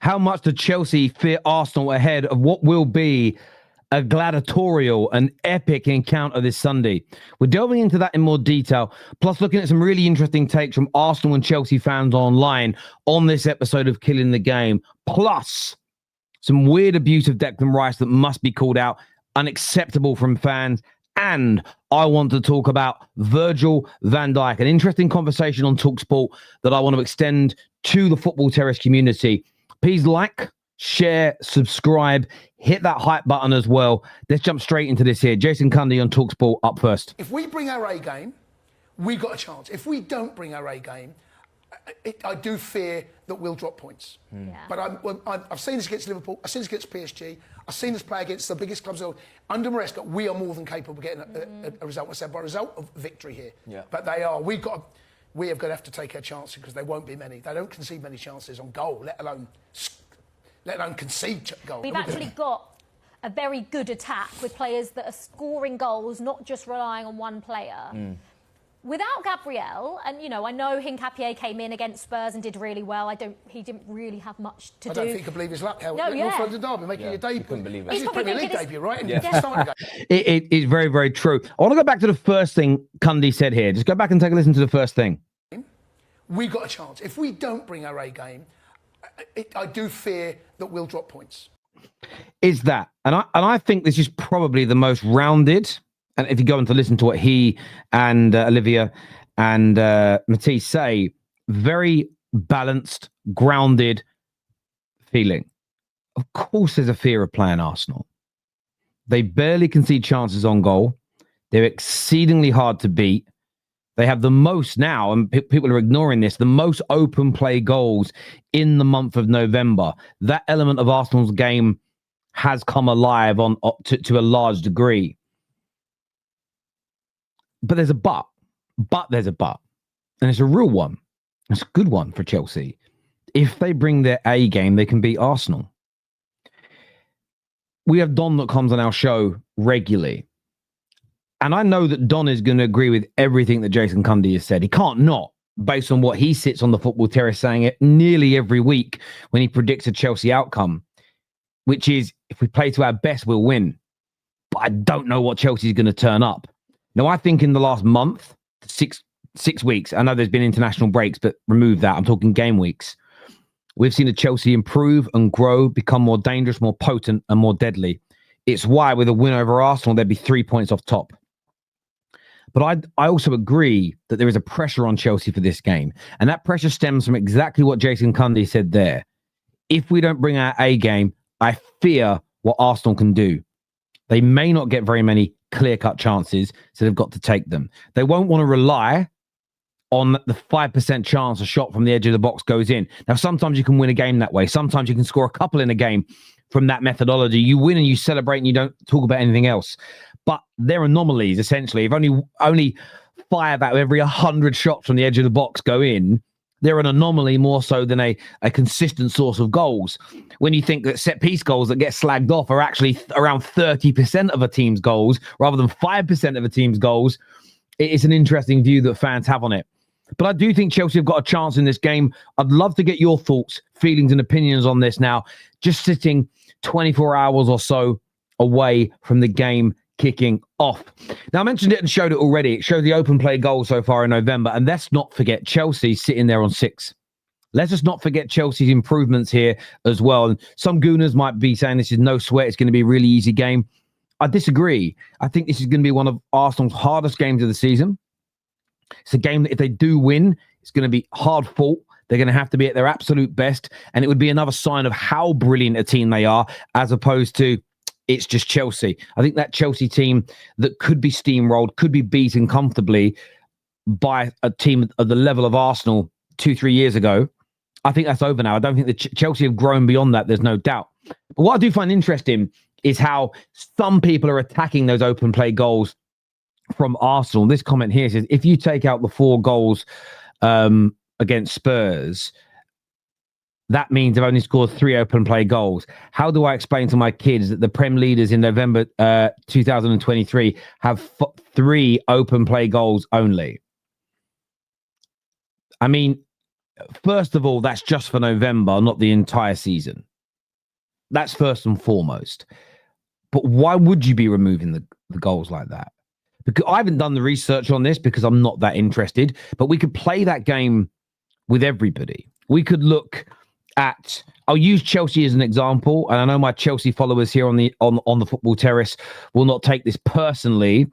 how much does Chelsea fear Arsenal ahead of what will be a gladiatorial and epic encounter this Sunday? We're delving into that in more detail, plus looking at some really interesting takes from Arsenal and Chelsea fans online on this episode of Killing the Game, plus some weird abuse of Declan Rice that must be called out, unacceptable from fans. And I want to talk about Virgil van Dijk, an interesting conversation on TalkSport that I want to extend to the Football Terrace community. Please like, share, subscribe, hit that hype button as well. Let's jump straight into this here. Jason Cundy on TalkSport up first. If we bring our A game, we've got a chance. If we don't bring our A game, I do fear that we'll drop points. Yeah. But I've seen this against Liverpool. I've seen this against PSG. I've seen this play against the biggest clubs in the world. Under Maresca, we are more than capable of getting a result. I said by result of victory here. Yeah. But they are. We are going to have to take our chances because there won't be many. They don't concede many chances on goal, let alone concede goals. We've actually got a very good attack with players that are scoring goals, not just relying on one player. Without Gabriel, and I know Hincapié came in against Spurs and did really well. He didn't really have much to do. I don't think he could believe his luck. North London derby, making your debut. Couldn't believe it. That's his Premier League debut, right? It is very, very true. I want to go back to the first thing Cundy said here. Just go back and take a listen to the first thing. We've got a chance. If we don't bring our A game, I do fear that we'll drop points. Is that, and I think this is probably the most rounded. And if you go on to listen to what he and Olivia and Matisse say, very balanced, grounded feeling. Of course, there's a fear of playing Arsenal. They barely concede chances on goal. They're exceedingly hard to beat. They have the most now, and people are ignoring this, the most open play goals in the month of November. That element of Arsenal's game has come alive to a large degree. But there's a but. There's a but. And it's a real one. It's a good one for Chelsea. If they bring their A game, they can beat Arsenal. We have Don that comes on our show regularly. And I know that Don is going to agree with everything that Jason Cundy has said. He can't not, based on what he sits on the Football Terrace saying it nearly every week when he predicts a Chelsea outcome, which is, if we play to our best, we'll win. But I don't know what Chelsea's going to turn up. Now, I think in the last month, six weeks, I know there's been international breaks, but remove that. I'm talking game weeks. We've seen a Chelsea improve and grow, become more dangerous, more potent, and more deadly. It's why with a win over Arsenal, there'd be 3 points off top. But I also agree that there is a pressure on Chelsea for this game. And that pressure stems from exactly what Jason Cundy said there. If we don't bring our A game, I fear what Arsenal can do. They may not get very many clear-cut chances, so they've got to take them. They won't want to rely on the 5% chance a shot from the edge of the box goes in. Now, sometimes you can win a game that way. Sometimes you can score a couple in a game from that methodology. You win and you celebrate and you don't talk about anything else. But they're anomalies, essentially. If only 5 out of every 100 shots from the edge of the box go in, they're an anomaly more so than a consistent source of goals. When you think that set-piece goals that get slagged off are actually around 30% of a team's goals rather than 5% of a team's goals, it's an interesting view that fans have on it. But I do think Chelsea have got a chance in this game. I'd love to get your thoughts, feelings and opinions on this now, just sitting 24 hours or so away from the game kicking off. Now, I mentioned it and showed it already. It showed the open play goal so far in November. And let's not forget Chelsea sitting there on 6. Let's just not forget Chelsea's improvements here as well. And some gooners might be saying this is no sweat. It's going to be a really easy game. I disagree. I think this is going to be one of Arsenal's hardest games of the season. It's a game that if they do win, it's going to be hard fought. They're going to have to be at their absolute best. And it would be another sign of how brilliant a team they are, as opposed to it's just Chelsea. I think that Chelsea team that could be steamrolled, could be beaten comfortably by a team of the level of Arsenal 2-3 years ago, I think that's over now. I don't think that Chelsea have grown beyond that. There's no doubt. But what I do find interesting is how some people are attacking those open play goals from Arsenal. This comment here says, if you take out the 4 goals against Spurs, that means they've only scored 3 open play goals. How do I explain to my kids that the Prem leaders in November 2023 have 3 open play goals only? I mean, first of all, that's just for November, not the entire season. That's first and foremost. But why would you be removing the goals like that? Because I haven't done the research on this because I'm not that interested, but we could play that game with everybody. We could look at, I'll use Chelsea as an example, and I know my Chelsea followers here on the Football Terrace will not take this personally.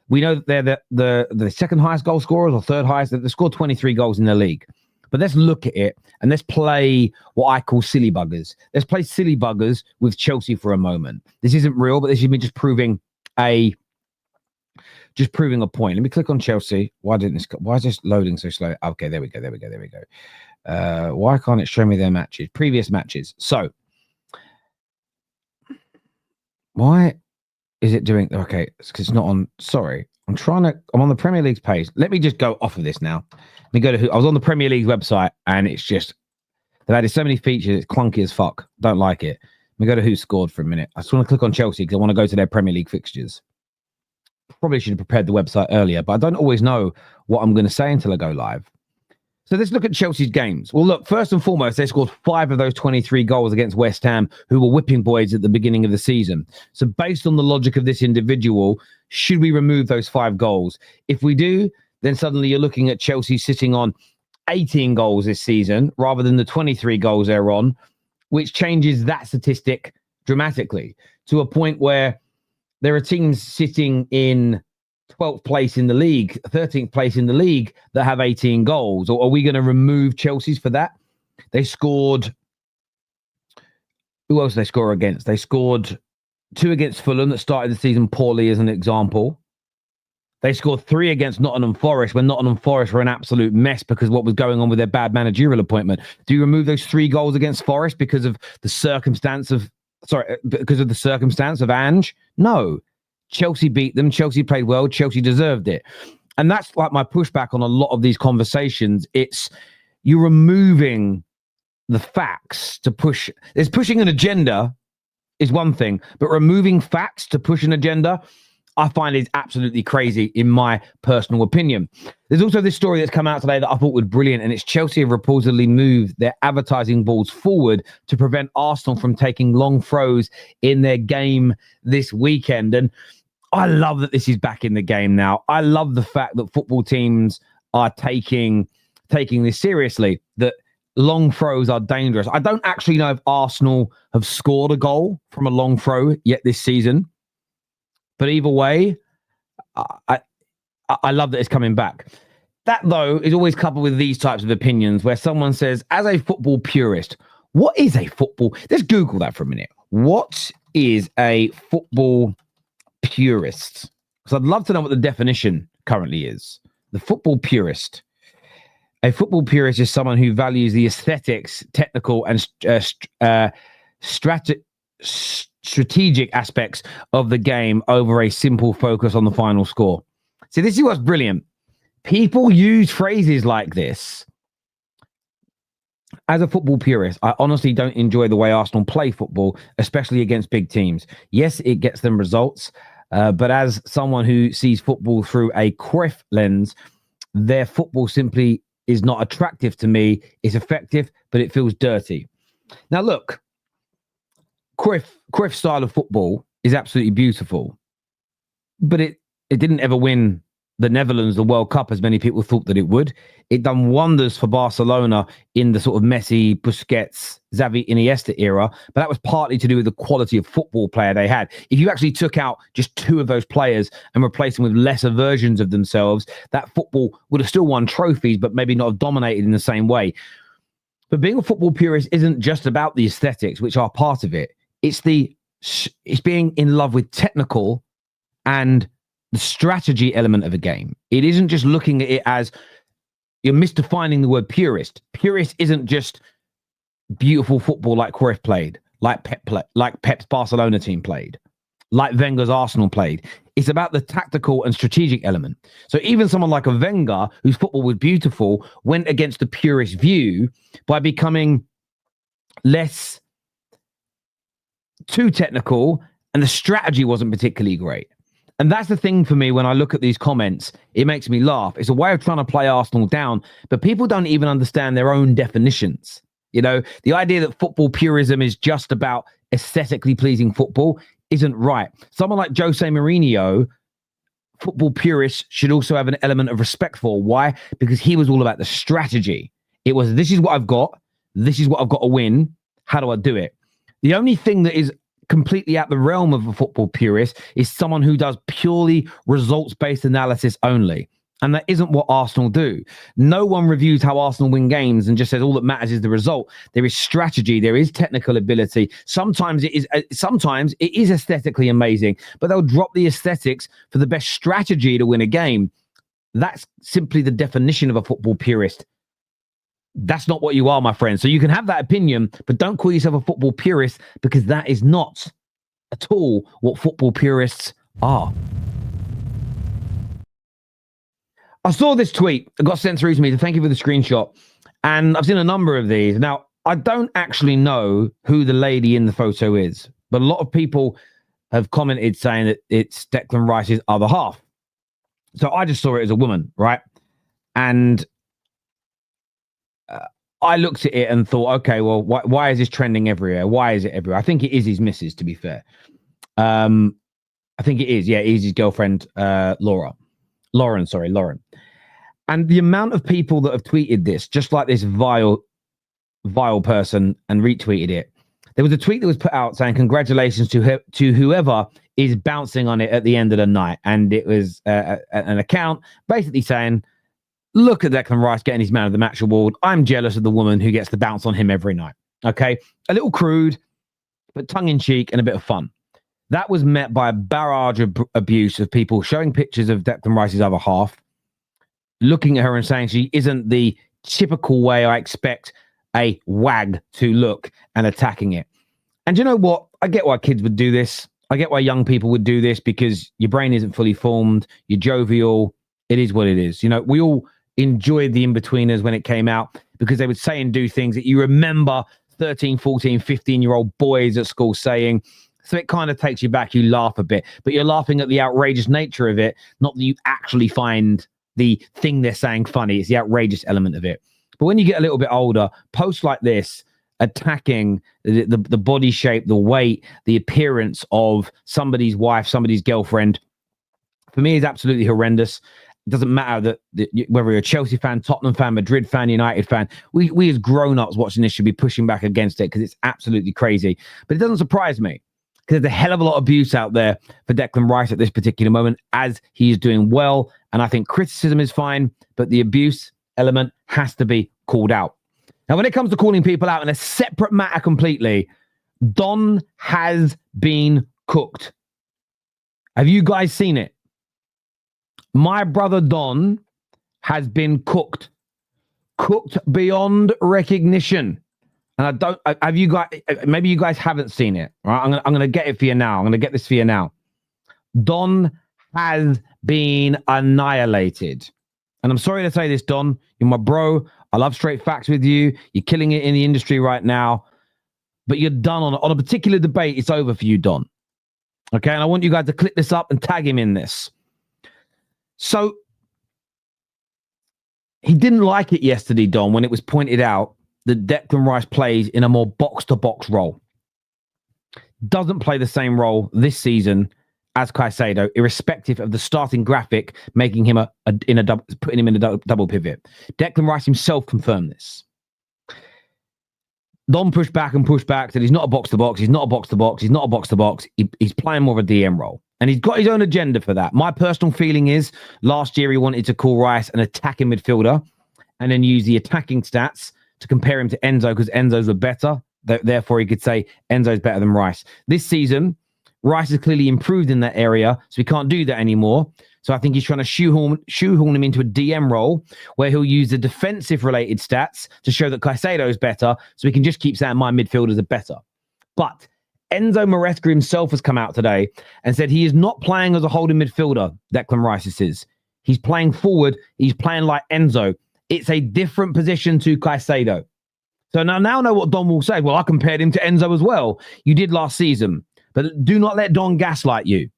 We know that they're the second highest goal scorers or third highest. They scored 23 goals in the league. But let's look at it and let's play what I call silly buggers. Let's play silly buggers with Chelsea for a moment. This isn't real, but this is me just proving a point. Let me click on Chelsea. Why is this loading so slow? Okay, there we go. Why can't it show me their previous matches? So why is it doing? Okay, because it's not on. Sorry, I'm on the Premier League's page. Let me just go off of this now. Let me go to I was on the Premier League website and it's just, they've added so many features. It's clunky as fuck. Don't like it. Let me go to who scored for a minute. I just want to click on Chelsea because I want to go to their Premier League fixtures. Probably should have prepared the website earlier, but I don't always know what I'm going to say until I go live. So let's look at Chelsea's games. Well, look, first and foremost, they scored 5 of those 23 goals against West Ham, who were whipping boys at the beginning of the season. So based on the logic of this individual, should we remove those 5 goals? If we do, then suddenly you're looking at Chelsea sitting on 18 goals this season rather than the 23 goals they're on, which changes that statistic dramatically to a point where there are teams sitting in 12th place in the league, 13th place in the league that have 18 goals. Or are we going to remove Chelsea's for that? They scored... Who else did they score against? They scored 2 against Fulham that started the season poorly as an example. They scored 3 against Nottingham Forest when Nottingham Forest were an absolute mess because of what was going on with their bad managerial appointment. Do you remove those 3 goals against Forest because of the circumstance of Ange? No. Chelsea beat them. Chelsea played well. Chelsea deserved it. And that's like my pushback on a lot of these conversations. It's you're removing the facts to push. There's pushing an agenda is one thing, but removing facts to push an agenda, I find is absolutely crazy in my personal opinion. There's also this story that's come out today that I thought was brilliant, and it's Chelsea have reportedly moved their advertising balls forward to prevent Arsenal from taking long throws in their game this weekend. And I love that this is back in the game now. I love the fact that football teams are taking this seriously, that long throws are dangerous. I don't actually know if Arsenal have scored a goal from a long throw yet this season. But either way, I love that it's coming back. That, though, is always coupled with these types of opinions where someone says, as a football purist, what is a football? Let's Google that for a minute. What is a football purist? Because I'd love to know what the definition currently is. The football purist. A football purist is someone who values the aesthetics, technical, and strategic aspects of the game over a simple focus on the final score. See, this is what's brilliant. People use phrases like this. As a football purist, I honestly don't enjoy the way Arsenal play football, especially against big teams. Yes, it gets them results, but as someone who sees football through a Cruyff lens, their football simply is not attractive to me. It's effective, but it feels dirty. Now, look, Cruyff's style of football is absolutely beautiful, but it didn't ever win the Netherlands the World Cup as many people thought that it would. It done wonders for Barcelona in the sort of Messi, Busquets, Xavi, Iniesta era, but that was partly to do with the quality of football player they had. If you actually took out just 2 of those players and replaced them with lesser versions of themselves, that football would have still won trophies, but maybe not have dominated in the same way. But being a football purist isn't just about the aesthetics, which are part of it. It's being in love with technical and the strategy element of a game. It isn't just looking at it as you're misdefining the word purist. Purist isn't just beautiful football like Cruyff played, like Pep's Barcelona team played, like Wenger's Arsenal played. It's about the tactical and strategic element. So even someone like a Wenger, whose football was beautiful, went against the purist view by becoming too technical, and the strategy wasn't particularly great. And that's the thing for me when I look at these comments, it makes me laugh. It's a way of trying to play Arsenal down, but people don't even understand their own definitions. You know, the idea that football purism is just about aesthetically pleasing football isn't right. Someone like Jose Mourinho, football purists should also have an element of respect for. Why? Because he was all about the strategy. It was, this is what I've got. This is what I've got to win. How do I do it? The only thing that is completely out the realm of a football purist is someone who does purely results-based analysis only. And that isn't what Arsenal do. No one reviews how Arsenal win games and just says all that matters is the result. There is strategy. There is technical ability. Sometimes it is aesthetically amazing, but they'll drop the aesthetics for the best strategy to win a game. That's simply the definition of a football purist. That's not what you are, my friend. So you can have that opinion, but don't call yourself a football purist, because that is not at all what football purists are. I saw this tweet. It got sent through to me. So thank you for the screenshot. And I've seen a number of these. Now, I don't actually know who the lady in the photo is, but a lot of people have commented saying that it's Declan Rice's other half. So I just saw it as a woman, right? And I looked at it and thought, okay, well, why is this trending everywhere? Why is it everywhere? I think it is his missus, to be fair. I think it is. Yeah, it is his girlfriend, Lauren. And the amount of people that have tweeted this, just like this vile person, and retweeted it. There was a tweet that was put out saying congratulations to whoever is bouncing on it at the end of the night. And it was an account basically saying, look at Declan Rice getting his man of the match award. I'm jealous of the woman who gets to bounce on him every night. Okay. A little crude, but tongue in cheek and a bit of fun. That was met by a barrage of abuse of people showing pictures of Declan Rice's other half, looking at her and saying she isn't the typical way I expect a wag to look, and attacking it. And you know what? I get why kids would do this. I get why young people would do this, because your brain isn't fully formed. You're jovial. It is what it is. You know, we all enjoyed the In-Betweeners when it came out, because they would say and do things that you remember 13, 14, 15-year-old boys at school saying. So it kind of takes you back. You laugh a bit, but you're laughing at the outrageous nature of it, not that you actually find the thing they're saying funny. It's the outrageous element of it. But when you get a little bit older, posts like this attacking the body shape, the weight, the appearance of somebody's wife, somebody's girlfriend, for me is absolutely horrendous. It doesn't matter that whether you're a Chelsea fan, Tottenham fan, Madrid fan, United fan, we as grown-ups watching this should be pushing back against it, because it's absolutely crazy. But it doesn't surprise me, because there's a hell of a lot of abuse out there for Declan Rice at this particular moment, as he is doing well. And I think criticism is fine, but the abuse element has to be called out. Now, when it comes to calling people out in a separate matter completely, Don has been cooked. Have you guys seen it? My brother Don has been cooked beyond recognition. And have you guys, maybe you guys haven't seen it, right? I'm going to get it for you now. I'm going to get this for you now. Don has been annihilated. And I'm sorry to say this, Don. You're my bro. I love straight facts with you. You're killing it in the industry right now. But you're done on a particular debate. It's over for you, Don. Okay, and I want you guys to click this up and tag him in this. So, he didn't like it yesterday, Don, when it was pointed out that Declan Rice plays in a more box-to-box role. Doesn't play the same role this season as Caicedo, irrespective of the starting graphic, making him putting him in a double pivot. Declan Rice himself confirmed this. Don pushed back, said he's not a box-to-box, he's not a box-to-box, he's not a box-to-box. He's playing more of a DM role. And he's got his own agenda for that. My personal feeling is last year he wanted to call Rice an attacking midfielder and then use the attacking stats to compare him to Enzo, because Enzo's are better. Therefore, he could say Enzo's better than Rice. This season, Rice has clearly improved in that area, so he can't do that anymore. So I think he's trying to shoehorn him into a DM role where he'll use the defensive-related stats to show that Caicedo is better, so he can just keep saying my midfielders are better. But Enzo Maresca himself has come out today and said he is not playing as a holding midfielder, Declan Rice is. He's playing forward. He's playing like Enzo. It's a different position to Caicedo. So now know what Don will say. Well, I compared him to Enzo as well. You did last season. But do not let Don gaslight you.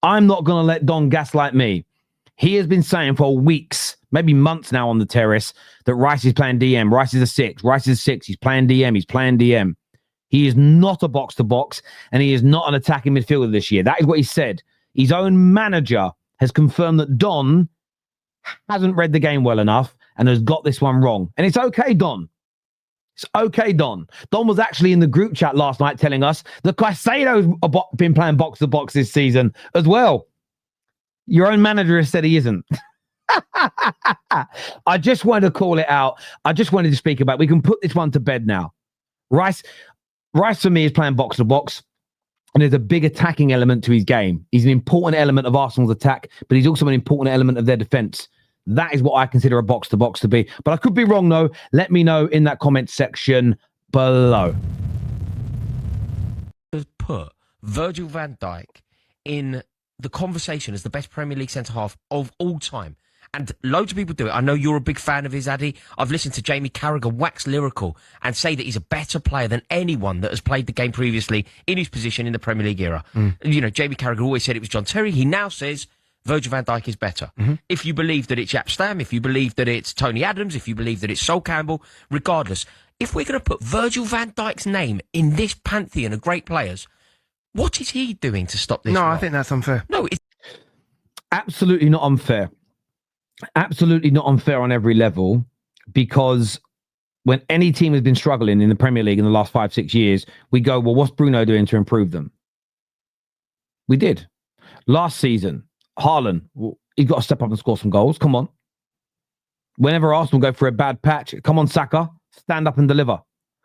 I'm not going to let Don gaslight me. He has been saying for weeks, maybe months now on the terrace, that Rice is playing DM. Rice is a 6. Rice is a 6. He's playing DM. He's playing DM. He is not a box-to-box, and he is not an attacking midfielder this year. That is what he said. His own manager has confirmed that Don hasn't read the game well enough and has got this one wrong. And it's okay, Don. It's okay, Don. Don was actually in the group chat last night telling us that Caicedo's been playing box-to-box this season as well. Your own manager has said he isn't. I just wanted to call it out. I just wanted to speak about it. We can put this one to bed now. Rice for me is playing box-to-box, and there's a big attacking element to his game. He's an important element of Arsenal's attack, but he's also an important element of their defence. That is what I consider a box-to-box to be. But I could be wrong, though. Let me know in that comment section below. Put Virgil van Dijk in the conversation as the best Premier League centre-half of all time. And loads of people do it. I know you're a big fan of his, Addy. I've listened to Jamie Carragher wax lyrical and say that he's a better player than anyone that has played the game previously in his position in the Premier League era. You know, Jamie Carragher always said it was John Terry. He now says Virgil van Dijk is better. If you believe that it's Jaap Stam, if you believe that it's Tony Adams, if you believe that it's Sol Campbell, regardless, if we're going to put Virgil van Dijk's name in this pantheon of great players, what is he doing to stop this? No, I think that's unfair. No, it's absolutely not unfair. Absolutely not unfair on every level, because when any team has been struggling in the Premier League in the last 5-6 years, we go, well, what's Bruno doing to improve them? We did. Last season, Haaland, well, he's got to step up and score some goals. Come on. Whenever Arsenal go for a bad patch, come on, Saka, stand up and deliver.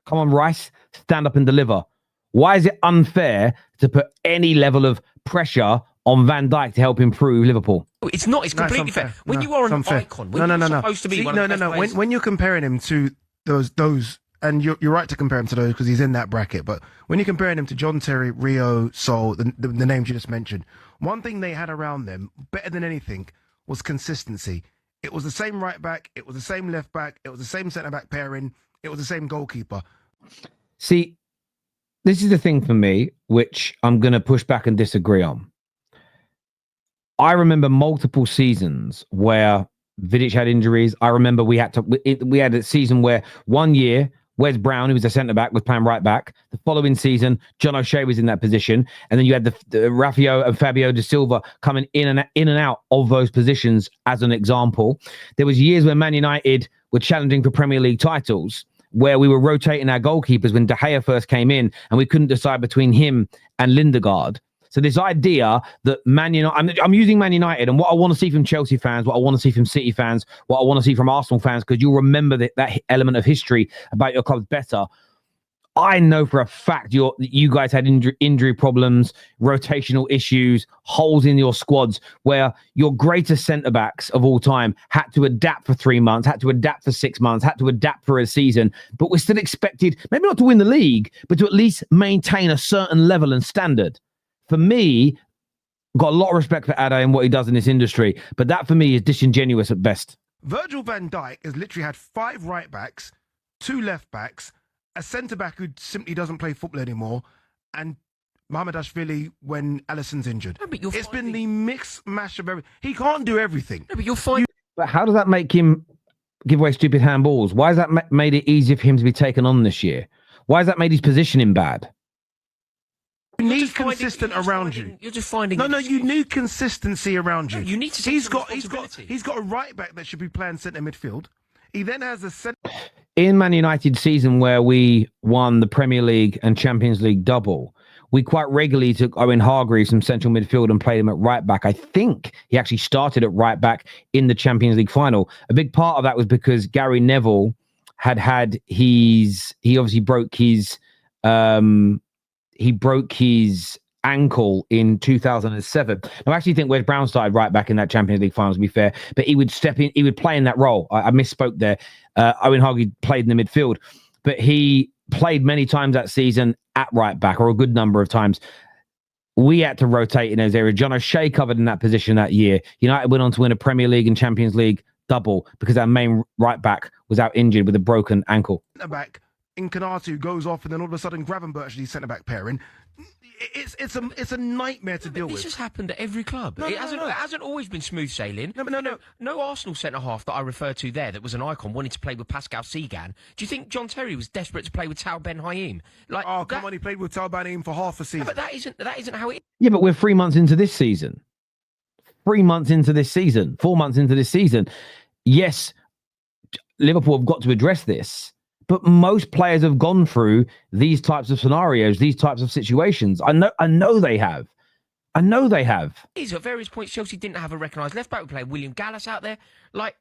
Come on, Rice, stand up and deliver. Why is it unfair to put any level of pressure on Van Dijk to help improve Liverpool? it's not. It's completely fair. When you are an icon, when you're supposed to be one of the best players. When you're comparing him to those, and you're right to compare him to those because he's in that bracket. But when you're comparing him to John Terry, Rio, Sol, the names you just mentioned, one thing they had around them better than anything was consistency. It was the same right back. It was the same left back. It was the same centre back pairing. It was the same goalkeeper. See, this is the thing for me, which I'm going to push back and disagree on. I remember multiple seasons where Vidic had injuries. I remember we had a season where 1 year, Wes Brown, who was a centre-back, was playing right-back. The following season, John O'Shea was in that position. And then you had the Rafael and Fabio da Silva coming in and out of those positions as an example. There was years where Man United were challenging for Premier League titles, where we were rotating our goalkeepers when De Gea first came in, and we couldn't decide between him and Lindegaard. So this idea that Man United, I'm using Man United, and what I want to see from Chelsea fans, what I want to see from City fans, what I want to see from Arsenal fans, because you'll remember that element of history about your clubs better. I know for a fact you guys had injury problems, rotational issues, holes in your squads, where your greatest centre-backs of all time had to adapt for 3 months, had to adapt for 6 months, had to adapt for a season, but we're still expected, maybe not to win the league, but to at least maintain a certain level and standard. For me, I've got a lot of respect for Ade and what he does in this industry, but that for me is disingenuous at best. Virgil van Dijk has literally had 5 right backs, 2 left backs, a centre back who simply doesn't play football anymore, and Mohamedashvili when Alisson's injured. No, but it's been the mix mash of everything. He can't do everything. No, but you'll find. But how does that make him give away stupid handballs? Why has that made it easier for him to be taken on this year? Why has that made his positioning bad? You need consistent around you. You're just finding. No, you need consistency around you. No, you need to. He's got a right back that should be playing centre midfield. He then has a centre. In Man United season where we won the Premier League and Champions League double, we quite regularly took Owen Hargreaves from central midfield and played him at right back. I think he actually started at right back in the Champions League final. A big part of that was because Gary Neville he obviously broke his ankle in 2007. I actually think Wes Brown started right back in that Champions League final, to be fair, but he would step in, he would play in that role. I misspoke there. Owen Hargreaves played in the midfield, but he played many times that season at right back, or a good number of times. We had to rotate in those areas. John O'Shea covered in that position that year. United went on to win a Premier League and Champions League double because our main right back was out injured with a broken ankle. Back Incanatu goes off, and then all of a sudden Gravenberch actually centre-back pairing. It's a nightmare to deal with. This has happened at every club. It hasn't always been smooth sailing. No Arsenal centre half that I referred to there that was an icon wanted to play with Pascal Segan. Do you think John Terry was desperate to play with Tal Ben Haim? Like, come on, he played with Tal Ben Haim for half a season. But that isn't how it. Yeah, but we're 3 months into this season. 3 months into this season. 4 months into this season. Yes, Liverpool have got to address this. But most players have gone through these types of scenarios, these types of situations. I know they have. I know they have. At various points, Chelsea didn't have a recognised left back. We played William Gallas out there. Like,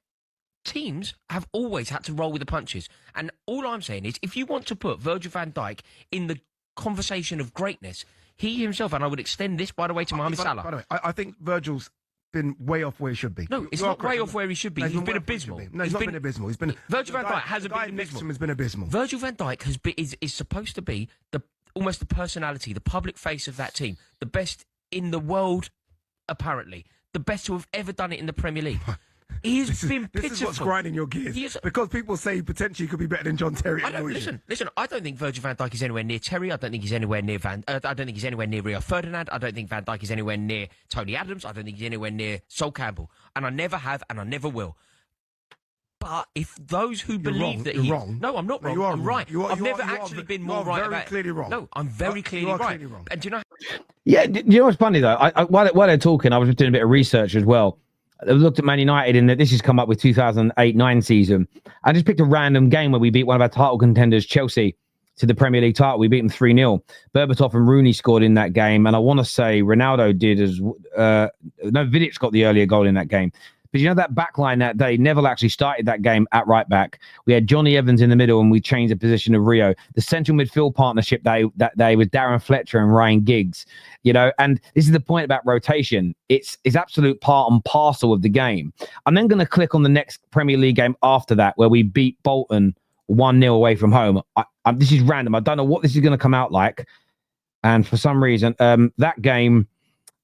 teams have always had to roll with the punches. And all I'm saying is, if you want to put Virgil van Dijk in the conversation of greatness, he himself, and I would extend this, by the way, to Mohamed Salah. By the way, I think Virgil's been way off where he should be. No, it's not way off where he should be. He's been abysmal. No, he's not been abysmal. Virgil van Dijk hasn't been abysmal. Has been abysmal. Virgil van Dijk is supposed to be almost the personality, the public face of that team, the best in the world, apparently, the best to have ever done it in the Premier League. He's been pitiful. This is what's grinding your gears. Because people say potentially could be better than John Terry. Listen. I don't think Virgil van Dijk is anywhere near Terry. I don't think he's anywhere near I don't think he's anywhere near Rio Ferdinand. I don't think Van Dijk is anywhere near Tony Adams. I don't think he's anywhere near Sol Campbell. And I never have, and I never will. But if those who believe that he's wrong, no, I'm not wrong. I'm right. I've never actually been more right about it. Clearly wrong. No, I'm very clearly right. And do you know? Yeah, do you know what's funny though? While they're talking, I was just doing a bit of research as well. I looked at Man United, and this has come up with 2008-9 season. I just picked a random game where we beat one of our title contenders, Chelsea, to the Premier League title. We beat them 3-0. Berbatov and Rooney scored in that game, and I want to say Ronaldo did as Vidic got the earlier goal in that game. But you know that back line that day, Neville actually started that game at right back. We had Johnny Evans in the middle, and we changed the position of Rio. The central midfield partnership that day was Darren Fletcher and Ryan Giggs. You know, and this is the point about rotation. It's absolute part and parcel of the game. I'm then going to click on the next Premier League game after that, where we beat Bolton 1-0 away from home. This is random. I don't know what this is going to come out like. And for some reason, that game,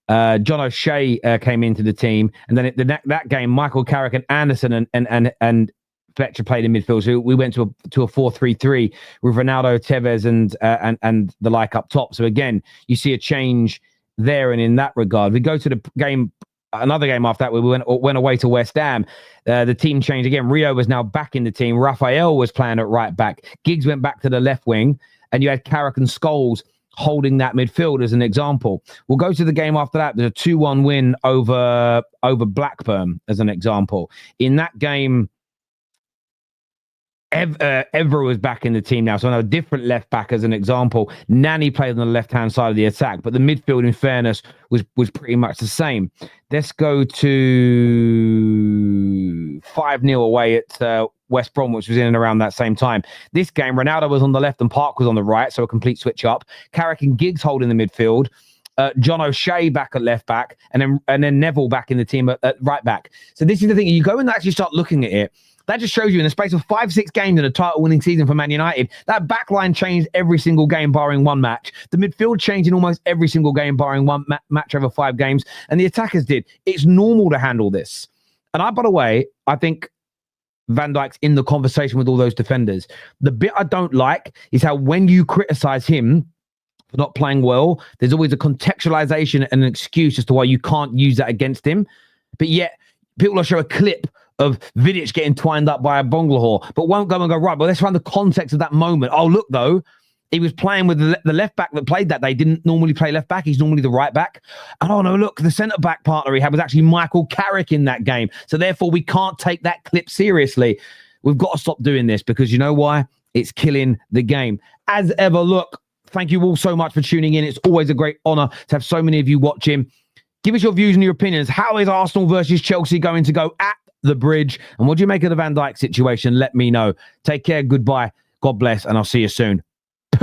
John O'Shea came into the team, and then that game, Michael Carrick and Anderson and Fletcher played in midfield. So we went to a 4-3-3 with Ronaldo, Tevez, and the like up top. So again, you see a change there, and in that regard, we go to the game. Another game after that, where we went away to West Ham. The team changed again. Rio was now back in the team. Raphael was playing at right back. Giggs went back to the left wing, and you had Carrick and Scholes holding that midfield as an example. We'll go to the game after that. There's a 2-1 win over Blackburn as an example. In that game, Evra was back in the team now, so I know a different left back as an example. Nani played on the left-hand side of the attack, but the midfield, in fairness, was pretty much the same. Let's go to 5-0 away at West Brom, which was in and around that same time. This game, Ronaldo was on the left and Park was on the right, so a complete switch up. Carrick and Giggs holding the midfield. John O'Shea back at left back, and then Neville back in the team at right back. So this is the thing. You go and actually start looking at it. That just shows you in the space of 5-6 games in a title-winning season for Man United, that back line changed every single game barring one match. The midfield changed in almost every single game barring one match over 5 games, and the attackers did. It's normal to handle this. And by the way, I think Van Dijk's in the conversation with all those defenders. The bit I don't like is how when you criticize him for not playing well, there's always a contextualization and an excuse as to why you can't use that against him. But yet, people will show a clip of Vidic getting twined up by a Bonglahor, but won't go and go, right, well, let's find the context of that moment. Oh, look, though, he was playing with the left back that played that day. Didn't normally play left back. He's normally the right back. And oh, no, look, the centre-back partner he had was actually Michael Carrick in that game. So therefore, we can't take that clip seriously. We've got to stop doing this because you know why? It's killing the game. As ever, look, thank you all so much for tuning in. It's always a great honour to have so many of you watching. Give us your views and your opinions. How is Arsenal versus Chelsea going to go at the Bridge? And what do you make of the Van Dijk situation? Let me know. Take care. Goodbye. God bless. And I'll see you soon.